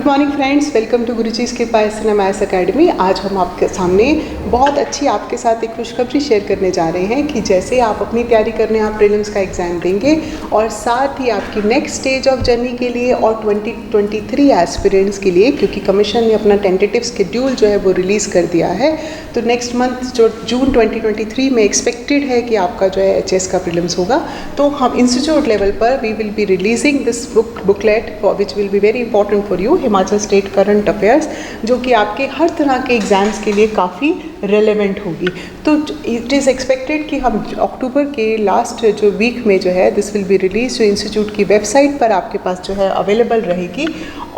Good morning friends, welcome to Guruji's Kripa maths academy. आज हम आपके सामने बहुत अच्छी आपके साथ एक खुशखबरी शेयर करने जा रहे हैं कि जैसे आप अपनी तैयारी करने आप प्रीलिम्स का एग्ज़ाम देंगे और साथ ही आपकी नेक्स्ट स्टेज ऑफ जर्नी के लिए और 2023 एस्पिरेंट्स के लिए, क्योंकि कमीशन ने अपना टेंटेटिव शेड्यूल जो है वो रिलीज़ कर दिया है, तो नेक्स्ट मंथ जो जून 2023 में एक्सपेक्टेड है कि आपका जो है एचएस का प्रीलिम्स होगा। तो हम इंस्टीट्यूट लेवल पर we will be releasing this booklet which will be very important for you, Himachal state current affairs, जो कि आपके हर तरह के एग्ज़ाम्स के लिए काफ़ी रेलेवेंट होगी। तो इट इज़ एक्सपेक्टेड कि हम अक्टूबर के लास्ट जो वीक में जो है दिस विल बी रिलीज, जो इंस्टीट्यूट की वेबसाइट पर आपके पास जो है अवेलेबल रहेगी।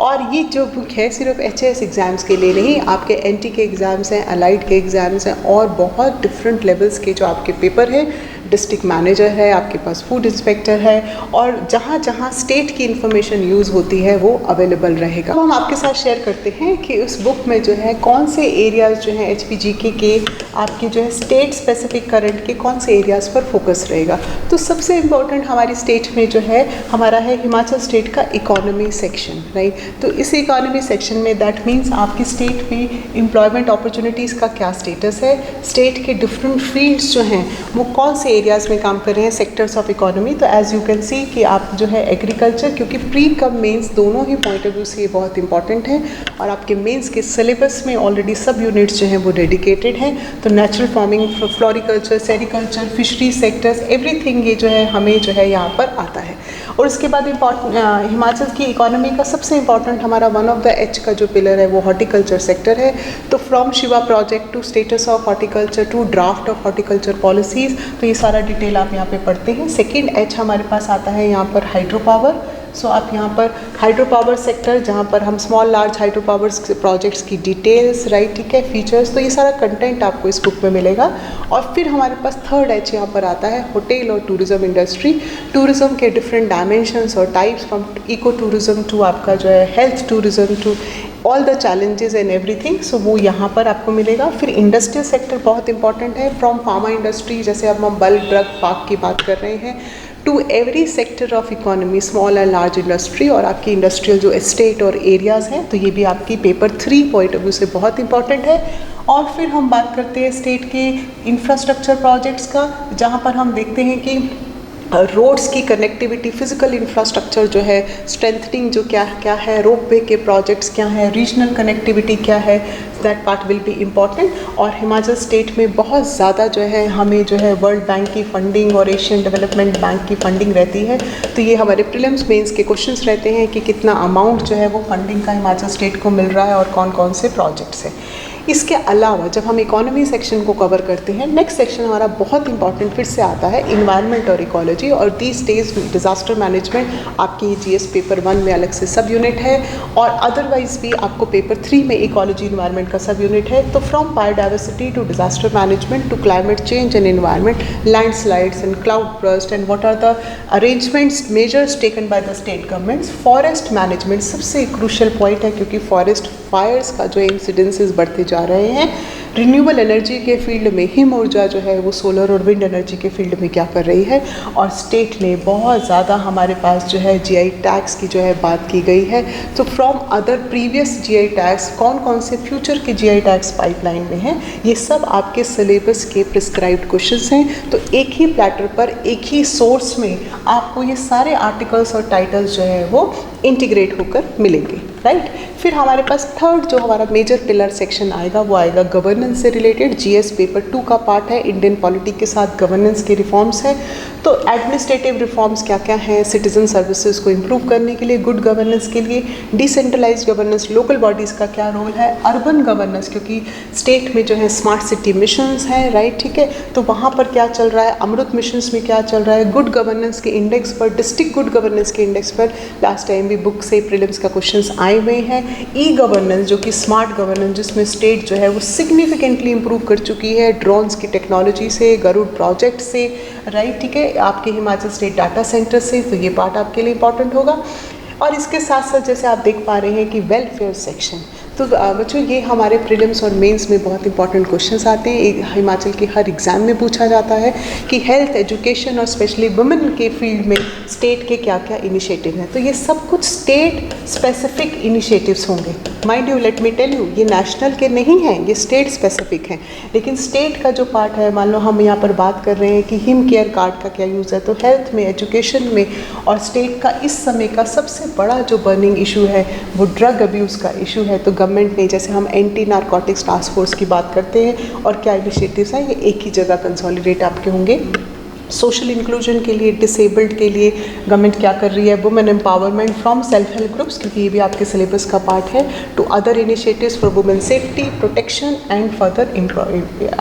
और ये जो बुक है सिर्फ एचएस एग्ज़ाम्स के लिए नहीं, आपके एनटी के एग्ज़ाम्स हैं, अलाइड के एग्ज़ाम्स हैं और बहुत डिफरेंट लेवल्स के जो आपके पेपर हैं, डिस्ट्रिक्ट मैनेजर है, आपके पास फूड इंस्पेक्टर है, और जहाँ जहाँ स्टेट की इन्फॉर्मेशन यूज़ होती है वो अवेलेबल रहेगा। तो हम आपके साथ शेयर करते हैं कि उस बुक में जो है कौन से एरियाज़ जो हैं एचपीजीके के आपके जो है स्टेट स्पेसिफिक करंट के कौन से एरियाज़ पर फोकस रहेगा। तो सबसे इम्पोर्टेंट हमारी स्टेट में जो है हमारा है हिमाचल स्टेट का इकोनॉमी सेक्शन, राइट। तो इस इकोनॉमी सेक्शन में दैट मीन्स आपकी स्टेट में एम्प्लॉयमेंट अपॉर्चुनिटीज़ का क्या स्टेटस है, स्टेट के डिफरेंट फील्ड्स जो हैं वो कौन से एरियाज़ में काम कर रहे हैं, सेक्टर्स ऑफ इकोनॉमी। तो एज़ यू कैन सी कि आप जो है एग्रीकल्चर, क्योंकि प्री कम मेंस दोनों ही पॉइंट ऑफ व्यू से ये बहुत इंपॉर्टेंट है और आपके मेंस के सिलेबस में ऑलरेडी सब यूनिट्स जो हैं वो डेडिकेटेड हैं। तो natural farming, floriculture, sericulture, fishery sectors, everything ये जो है हमें जो है यहाँ पर आता है। और उसके बाद हिमाचल की इकोनॉमी का सबसे इंपॉर्टेंट हमारा वन ऑफ द एच का जो पिलर है वो हॉर्टिकल्चर सेक्टर है। तो from Shiva project to status of horticulture to draft of horticulture policies, तो ये सारा डिटेल आप यहाँ पे पढ़ते हैं। सेकेंड एच हमारे पास आता है यहाँ पर हाइड्रो पावर। सो आप यहाँ पर हाइड्रो पावर सेक्टर, जहाँ पर हम small large hydro power projects की डिटेल्स, राइट, ठीक है, फीचर्स, तो ये सारा कंटेंट आपको इस बुक में मिलेगा। और फिर हमारे पास थर्ड एच यहाँ पर आता है होटल और टूरिज़्म इंडस्ट्री, टूरिज़्म के डिफरेंट डायमेंशंस और types, from eco tourism to आपका जो है health tourism to all the challenges and everything, so वो यहाँ पर आपको मिलेगा। फिर इंडस्ट्रियल सेक्टर बहुत इंपॉर्टेंट है, फ्रॉम फार्मा इंडस्ट्री, जैसे अब हम बल्क ड्रग पार्क की बात कर रहे हैं, to every sector of economy, small and large industry, और आपकी इंडस्ट्रियल जो एस्टेट और एरियाज़ हैं, तो ये भी आपकी पेपर 3 पॉइंट ऑफ व्यू से बहुत इंपॉर्टेंट है। और फिर हम बात करते हैं स्टेट के इंफ्रास्ट्रक्चर प्रोजेक्ट्स का, जहाँ पर हम देखते हैं कि रोड्स की कनेक्टिविटी, फिजिकल इंफ्रास्ट्रक्चर जो है, स्ट्रेंथनिंग जो क्या है, रोपवे के प्रोजेक्ट्स क्या है, रीजनल कनेक्टिविटी क्या है, that part will be important. और हिमाचल स्टेट में बहुत ज़्यादा जो है हमें जो है वर्ल्ड बैंक की फंडिंग और एशियन डेवलपमेंट बैंक की फंडिंग रहती है। तो ये हमारे प्रीलिम्स मेंस के क्वेश्चंस रहते हैं कि कितना अमाउंट जो है वो फंडिंग का हिमाचल स्टेट को मिल रहा है और कौन कौन से प्रोजेक्ट्स हैं। इसके अलावा जब हम इकोनॉमी सेक्शन को कवर करते हैं, नेक्स्ट सेक्शन हमारा बहुत इंपॉर्टेंट फिर से आता है इन्वायरमेंट और इकोलॉजी। और दीज डेज डिज़ास्टर मैनेजमेंट आपकी जीएस पेपर 1 में अलग से सब यूनिट है, और अदरवाइज भी आपको पेपर 3 में इकोलॉजी इन्वायरमेंट का सब यूनिट है। तो from biodiversity to disaster management to climate change and environment, landslides and cloud burst and what are the arrangements, measures taken by the state governments, forest management सबसे crucial point है, क्योंकि forest fires का जो incidences बढ़ते जा रहे हैं। Renewable energy के फील्ड में हिम ऊर्जा जो है वो सोलर और विंड एनर्जी के फील्ड में क्या कर रही है। और स्टेट ने बहुत ज़्यादा हमारे पास जो है जीआई टैक्स की जो है बात की गई है। तो from other previous GI tax कौन कौन से फ्यूचर के जीआई टैक्स पाइपलाइन में हैं, ये सब आपके सिलेबस के प्रिस्क्राइब्ड क्वेश्चंस हैं। तो एक ही प्लेटर पर, एक ही सोर्स में आपको ये सारे आर्टिकल्स और टाइटल्स जो है वो इंटीग्रेट होकर मिलेंगे, राइट। फिर हमारे पास थर्ड जो हमारा मेजर पिलर सेक्शन आएगा वो आएगा गवर्नेंस से रिलेटेड। जीएस पेपर 2 का पार्ट है, इंडियन पॉलिटी के साथ गवर्नेंस के रिफॉर्म्स हैं। तो एडमिनिस्ट्रेटिव रिफॉर्म्स क्या क्या हैं, सिटीजन सर्विसेज को इम्प्रूव करने के लिए, गुड गवर्नेंस के लिए, डिसेंट्रलाइज गवर्नेंस, लोकल बॉडीज़ का क्या रोल है, अर्बन गवर्नेंस, क्योंकि स्टेट में जो है स्मार्ट सिटी मिशंस हैं, राइट, ठीक है, तो वहाँ पर क्या चल रहा है, अमृत मिशंस में क्या चल रहा है, गुड गवर्नेंस के इंडेक्स पर, डिस्ट्रिक्ट गुड गवर्नेंस के इंडेक्स पर लास्ट टाइम भी बुक से प्रीलिम्स का क्वेश्चंस आए हुए हैं। ई गवर्नेंस जो कि स्मार्ट गवर्नेंस, जिसमें स्टेट जो है वो सिग्निफिकेंटली इंप्रूव कर चुकी है ड्रोन्स की टेक्नोलॉजी से, गरुड़ प्रोजेक्ट से, राइट, ठीक है, आपके हिमाचल स्टेट डाटा सेंटर से, तो ये पार्ट आपके लिए इंपॉर्टेंट होगा। और इसके साथ साथ जैसे आप देख पा रहे हैं कि वेलफेयर सेक्शन, तो बच्चों ये हमारे प्रीलिम्स और मेंस में बहुत इंपॉर्टेंट क्वेश्चंस आते हैं, हिमाचल के हर एग्ज़ाम में पूछा जाता है कि हेल्थ, एजुकेशन और स्पेशली वुमेन के फील्ड में स्टेट के क्या क्या इनिशिएटिव हैं। तो ये सब कुछ स्टेट स्पेसिफिक इनिशिएटिव्स होंगे। Mind you, let me tell you, ये नेशनल के नहीं हैं, ये स्टेट स्पेसिफिक हैं। लेकिन स्टेट का जो पार्ट है, मान लो हम यहाँ पर बात कर रहे हैं कि हिम केयर कार्ड का क्या यूज़ है, तो हेल्थ में, एजुकेशन में और स्टेट का इस समय का सबसे बड़ा जो बर्निंग इशू है वो ड्रग अब्यूज़ का इशू है। तो गवर्नमेंट ने, जैसे हम एंटी नारकोटिक्स टास्क फोर्स की बात करते हैं और क्या इनिशिएटिव्स हैं, ये एक ही जगह कंसोलिडेट आपके होंगे। सोशल इंक्लूजन के लिए, डिसेबल्ड के लिए गवर्नमेंट क्या कर रही है, women empowerment from self help groups, क्योंकि ये भी आपके सिलेबस का पार्ट है, to other initiatives for women safety, protection and further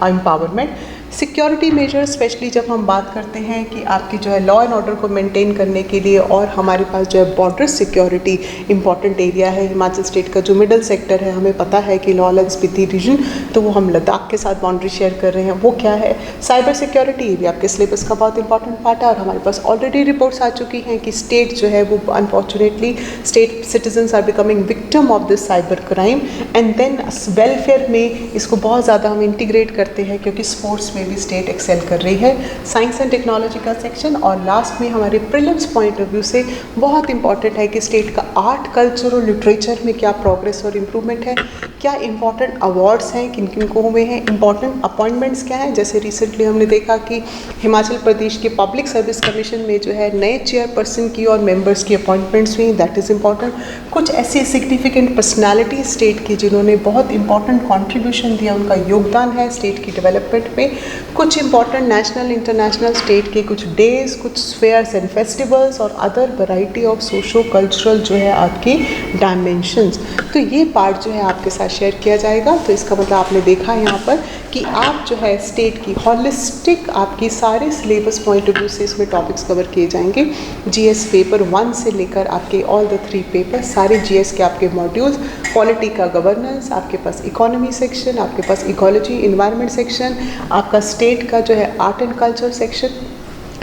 empowerment. Security measures, specially जब हम बात करते हैं कि आपकी जो है लॉ एंड ऑर्डर को मेंटेन करने के लिए, और हमारे पास जो है बॉर्डर सिक्योरिटी इंपॉर्टेंट एरिया है। हिमाचल स्टेट का जो मिडल सेक्टर है, हमें पता है कि लॉ एंड स्पीति रीजन, तो वो हम लद्दाख के साथ बाउंड्री शेयर कर रहे हैं, वो क्या है। साइबर सिक्योरिटी भी आपके सिलेबस का बहुत इंपॉर्टेंट पार्ट है, और हमारे पास ऑलरेडी रिपोर्ट्स आ चुकी हैं कि स्टेट जो है वो unfortunately state citizens are becoming victim of this cyber crime. And then welfare में इसको बहुत ज़्यादा हम इंटीग्रेट करते हैं, क्योंकि स्पोर्ट्स में भी स्टेट एक्सेल कर रही है। साइंस एंड टेक्नोलॉजी का सेक्शन, और लास्ट में हमारे प्रीलिम्स पॉइंट ऑफ व्यू से बहुत इंपॉर्टेंट है कि स्टेट का आर्ट, कल्चर और लिटरेचर में क्या प्रोग्रेस और इम्प्रूवमेंट है, क्या इंपॉर्टेंट अवार्ड्स हैं, किन किन को हुए हैं, इंपॉर्टेंट अपॉइंटमेंट्स क्या हैं। जैसे रिसेंटली हमने देखा कि हिमाचल प्रदेश के पब्लिक सर्विस कमीशन में जो है नए चेयरपर्सन की और मेंबर्स की अपॉइंटमेंट्स हुई, दैट इज़ इंपॉर्टेंट। कुछ ऐसी सिग्निफिकेंट पर्सनैलिटी स्टेट की जिन्होंने बहुत इंपॉर्टेंट कॉन्ट्रीब्यूशन दिया, उनका योगदान है स्टेट की डेवलपमेंट में। कुछ इंपॉर्टेंट नेशनल, इंटरनेशनल, स्टेट के कुछ डेज, कुछ फेयर्स एंड फेस्टिवल्स और other variety of socio cultural जो है आपकी डायमेंशंस। तो ये पार्ट जो है आपके साथ शेयर किया जाएगा। तो इसका मतलब आपने देखा यहाँ पर कि आप जो है स्टेट की हॉलिस्टिक आपकी सारे सिलेबस पॉइंट ऑफ व्यू से इसमें टॉपिक्स कवर किए जाएंगे। जीएस पेपर 1 से लेकर आपके ऑल द 3 पेपर, सारे जीएस के आपके मॉड्यूल्स, पॉलिटी का गवर्नेंस, आपके पास इकोनॉमी सेक्शन, आपके पास इकोलॉजी इन्वायरमेंट सेक्शन, आपका स्टेट का जो है art and culture section,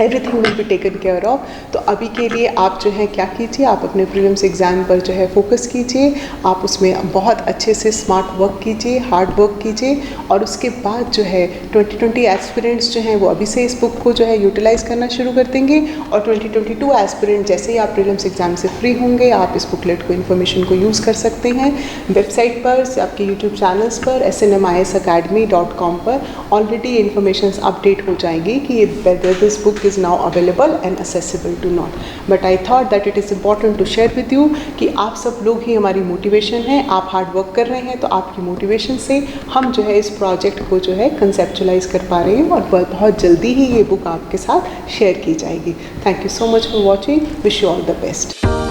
everything will be taken care of. तो अभी के लिए आप जो है क्या कीजिए, आप अपने प्रीलिम्स एग्ज़ाम पर जो है फोकस कीजिए, आप उसमें बहुत अच्छे से स्मार्ट वर्क कीजिए, हार्ड वर्क कीजिए, और उसके बाद जो है 2020 एस्पिरेंट्स जो हैं वो अभी से इस बुक को जो है यूटिलाइज़ करना शुरू कर देंगे, और 2022 एस्पिरेंट जैसे ही आप प्रीलिम्स एग्ज़ाम से फ्री होंगे, आप इस बुकलेट को, इन्फॉर्मेशन को यूज़ कर सकते हैं। वेबसाइट पर, आपके यूट्यूब चैनल्स पर, snmisacademy.com पर ऑलरेडी इन्फॉर्मेशन अपडेट हो जाएगी कि ये whether this book is now available and accessible to not. But I thought that it is important to share with you कि आप सब लोग ही हमारी मोटिवेशन हैं, आप हार्ड वर्क कर रहे हैं, तो आपकी मोटिवेशन से हम जो है इस प्रोजेक्ट को जो है कंसेप्चुलाइज कर पा रहे हैं, और बहुत जल्दी ही ये बुक आपके साथ शेयर की जाएगी। Thank you so much for watching, wish you all the best.